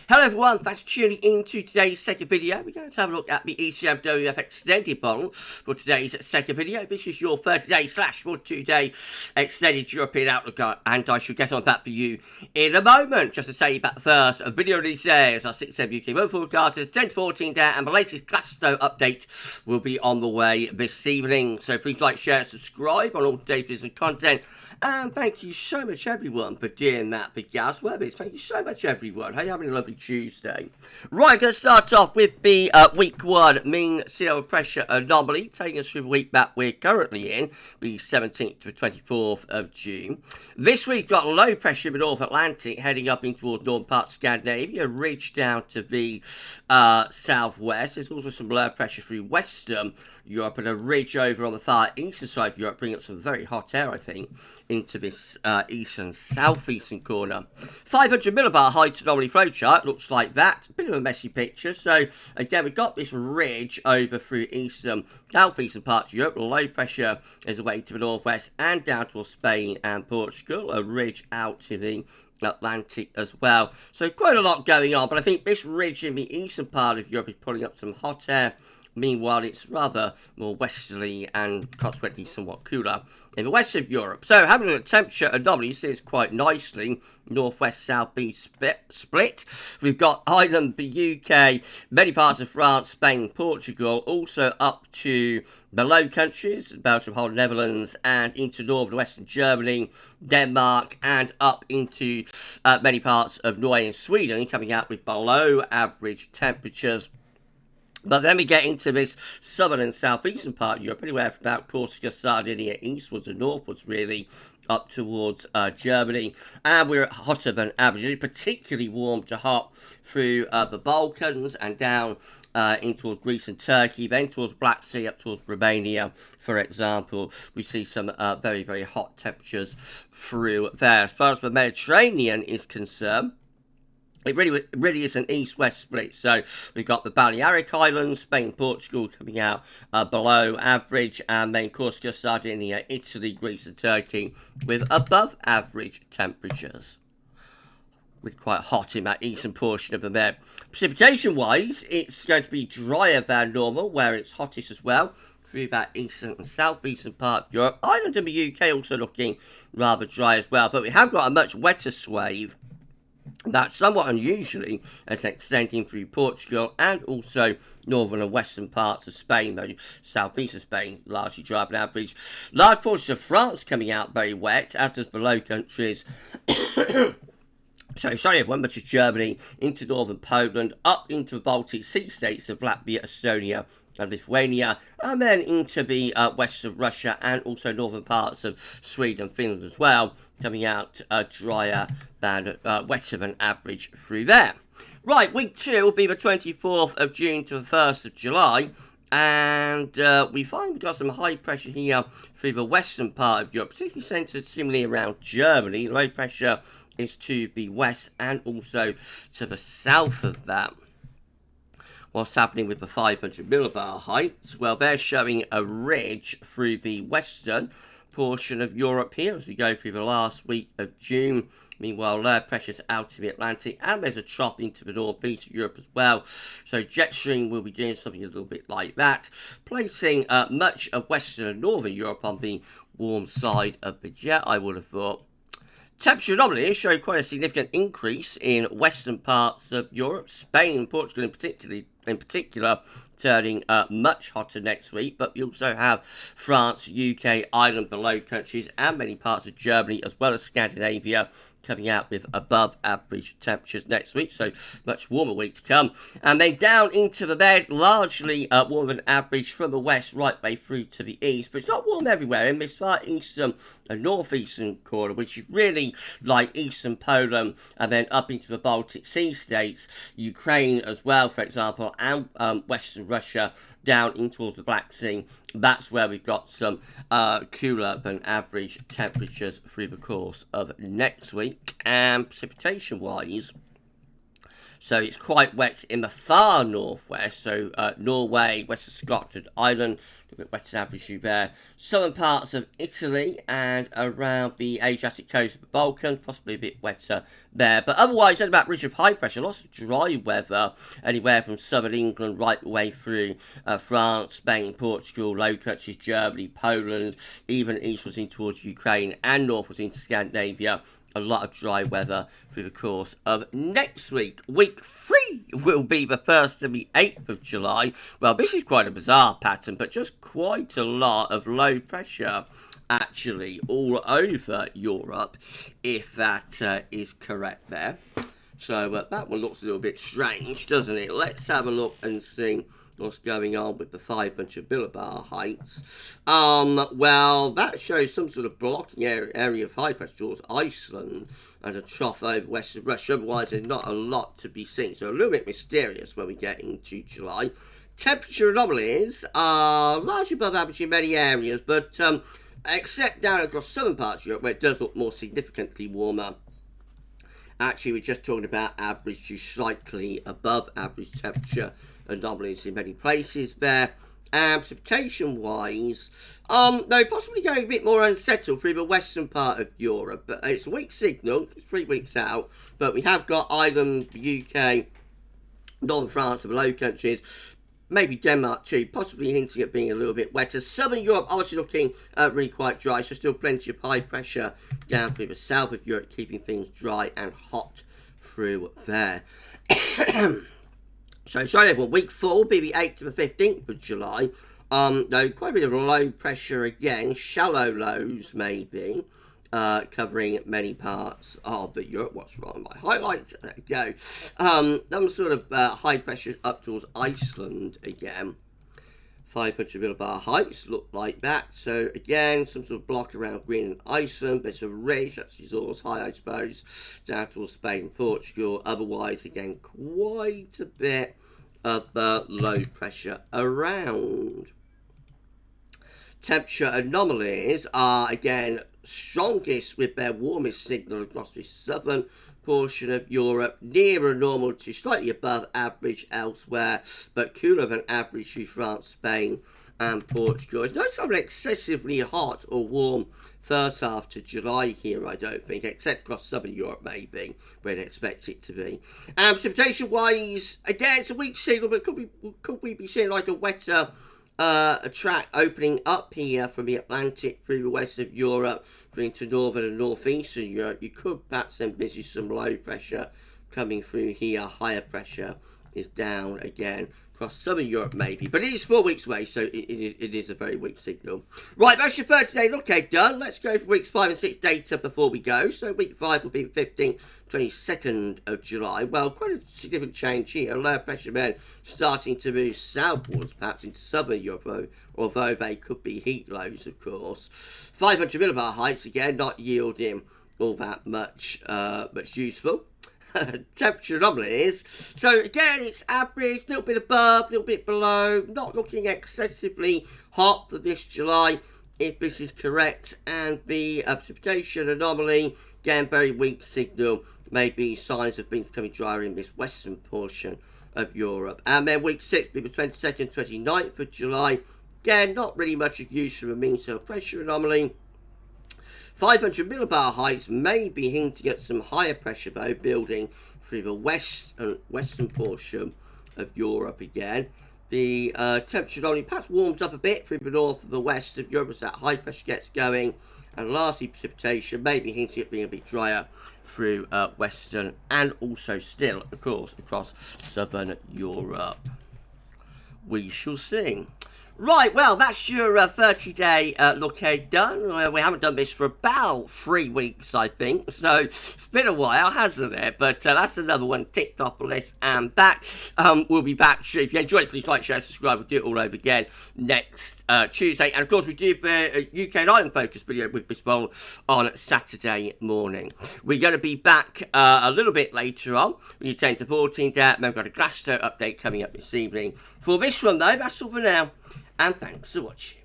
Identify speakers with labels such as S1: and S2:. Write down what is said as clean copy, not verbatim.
S1: Hello everyone, thanks for tuning in to today's second video. We're going to have a look at the GWV extended model for today's second video. This is your 30-day / 42-day extended European outlook, and I shall get on that for you in a moment. Just to say about the first video release days, our 6-7 UK weather forecast is 10 to 14 day, and the latest Glasgow update will be on the way this evening. So please like, share, and subscribe on all today's videos and content. And thank you so much, everyone, for doing that for GavsWeatherVids. Thank you so much, everyone. How are you having a lovely Tuesday? Right, going to start off with the week 1 mean sea level pressure anomaly, taking us through the week that we're currently in, the 17th to the 24th of June. This week, got low pressure in the North Atlantic, heading up in towards northern parts of Scandinavia, ridge down to the southwest. There's also some low pressure through Western Europe and a ridge over on the far eastern side of Europe, bringing up some very hot air, I think, into this eastern southeastern corner. 500 millibar height anomaly flow chart looks like that. A bit of a messy picture. So again, we've got this ridge over through eastern southeastern parts of Europe. Low pressure is away to the northwest and down towards Spain and Portugal. A ridge out to the Atlantic as well. So quite a lot going on, but I think this ridge in the eastern part of Europe is pulling up some hot air. Meanwhile, it's rather more westerly and consequently somewhat cooler in the west of Europe. So, having a temperature anomaly, you see it's quite nicely northwest-southeast split. We've got Ireland, the UK, many parts of France, Spain, Portugal, also up to the Low Countries, Belgium, Holland, Netherlands, and into northern western Germany, Denmark, and up into many parts of Norway and Sweden, coming out with below average temperatures. But then we get into this southern and southeastern part of Europe, anywhere from about Corsica, Sardinia, eastwards and northwards, really, up towards Germany. And we're hotter than average, particularly warm to hot through the Balkans and down in towards Greece and Turkey, then towards Black Sea, up towards Romania, for example. We see some very, very hot temperatures through there. As far as the Mediterranean is concerned, it really is an east-west split. So we've got the Balearic Islands, Spain, Portugal coming out below average, and then Corsica, Sardinia, Italy, Greece and Turkey with above average temperatures. Really quite hot in that eastern portion of the Med. Precipitation-wise, it's going to be drier than normal, where it's hottest as well through that eastern and southeastern part of Europe. Ireland and the UK also looking rather dry as well, but we have got a much wetter swathe that's somewhat unusually as extending through Portugal and also northern and western parts of Spain, though southeast of Spain largely dry on average. Large portions of France coming out very wet, as does the Low Countries. So, sorry everyone, but it's Germany, into northern Poland, up into the Baltic Sea states of Latvia, Estonia and Lithuania, and then into the west of Russia and also northern parts of Sweden and Finland as well, coming out drier than, wetter than average through there. Right, week 2 will be the 24th of June to the 1st of July. And we find we've got some high pressure here through the western part of Europe, particularly centred similarly around Germany. Low pressure is to the west and also to the south of that. What's happening with the 500 millibar heights? Well, they're showing a ridge through the western portion of Europe here as we go through the last week of June. Meanwhile, low pressure's out of the Atlantic, and there's a trough into the northeast of Europe as well. So jet stream will be doing something a little bit like that, placing much of western and northern Europe on the warm side of the jet, I would have thought. Temperature anomalies show quite a significant increase in western parts of Europe, Spain and Portugal in particular turning much hotter next week, but we also have France, UK, Ireland, the Low Countries and many parts of Germany as well as Scandinavia coming out with above average temperatures next week, so much warmer week to come. And then down into the Med, largely warmer than average from the west right way through to the east, but it's not warm everywhere in this far eastern and northeastern corner, which is really like eastern Poland and then up into the Baltic Sea states, Ukraine as well, for example, and western Russia down in towards the Black Sea. That's where we've got some cooler than average temperatures through the course of next week. And precipitation wise, So it's quite wet in the far northwest, so Norway, west of Scotland, Ireland, a bit wetter than average there. Southern parts of Italy and around the Adriatic coast of the Balkans, possibly a bit wetter there. But otherwise, only about region of high pressure, lots of dry weather, anywhere from southern England right the way through France, Spain, Portugal, Low Countries, Germany, Poland, even eastwards in towards Ukraine and northwards into Scandinavia. A lot of dry weather through the course of next week. Week 3 will be the 1st to the 8th of July. Well, this is quite a bizarre pattern, but just quite a lot of low pressure actually all over Europe, if that is correct there. So that one looks a little bit strange, doesn't it? Let's have a look and see what's going on with the 500 millibar heights. Well, that shows some sort of blocking area of high pressure towards Iceland and a trough over west of Russia. Otherwise, there's not a lot to be seen. So a little bit mysterious when we get into July. Temperature anomalies are largely above average in many areas, but except down across southern parts of Europe, where it does look more significantly warmer. Actually, we're just talking about average to slightly above average temperature anomalies in many places there. Precipitation-wise, though possibly going a bit more unsettled through the western part of Europe. But it's a weak signal, it's 3 weeks out. But we have got Ireland, the UK, northern France, and the Low Countries, maybe Denmark too, possibly hinting at being a little bit wetter. Southern Europe obviously looking really quite dry, so still plenty of high pressure down through the south of Europe, keeping things dry and hot through there. So, sorry everyone, week 4 will be the 8th to the 15th of July. Though quite a bit of low pressure again, shallow lows maybe, covering many parts of Europe. What's wrong with my highlights? There we go. Some sort of high pressure up towards Iceland again. 500 millibar heights look like that. So again, some sort of block around Greenland, Iceland, bit of ridge, that's resource high, I suppose, down towards Spain and Portugal. Otherwise, again, quite a bit of low pressure around. Temperature anomalies are again strongest with their warmest signal across the southern portion of Europe, nearer normal to slightly above average elsewhere, but cooler than average to France, Spain and Portugal. It's not something excessively hot or warm first half to July here, I don't think, except across southern Europe maybe, where they expect it to be. Precipitation wise, again it's a weak signal, but could we be seeing like a wetter a track opening up here from the Atlantic through the west of Europe into northern and northeastern Europe? You could perhaps envisage some low pressure coming through here. Higher pressure is down again across southern Europe maybe, but it is 4 weeks away, so it is a very weak signal. Right, that's your 30-day look ahead done. Let's go for weeks 5 and 6 data before we go. So week 5 will be the 15th, 22nd of July. Well, quite a significant change here. Low pressure then starting to move southwards, perhaps into southern Europe, although they could be heat lows, of course. 500 millibar heights again, not yielding all that much useful. Temperature anomalies. So again, it's average, a little bit above, a little bit below, not looking excessively hot for this July, if this is correct. And the precipitation anomaly, again, very weak signal, maybe signs of things becoming drier in this western portion of Europe. And then week 6 will be the 22nd, 29th of July. Again, not really much of use from a mean cell pressure anomaly. 500 millibar heights may be hinting at some higher pressure though, building through the western portion of Europe again. The temperature anomaly perhaps warms up a bit through the north and the west of Europe as that high pressure gets going. And lastly, precipitation may be hinting at being a bit drier through western and also still, of course, across southern Europe. We shall see. Right, well, that's your 30-day look ahead done. We haven't done this for about 3 weeks, I think. So it's been a while, hasn't it? But that's another one ticked off the list and back. We'll be back. If you enjoyed it, please like, share, subscribe. We'll do it all over again next Tuesday. And, of course, we do a UK and Ireland focus video with this poll on Saturday morning. We're going to be back a little bit later on. We 10 to 14 there. And we've got a Glasgow update coming up this evening. For this one, though, that's all for now. And thanks for watching.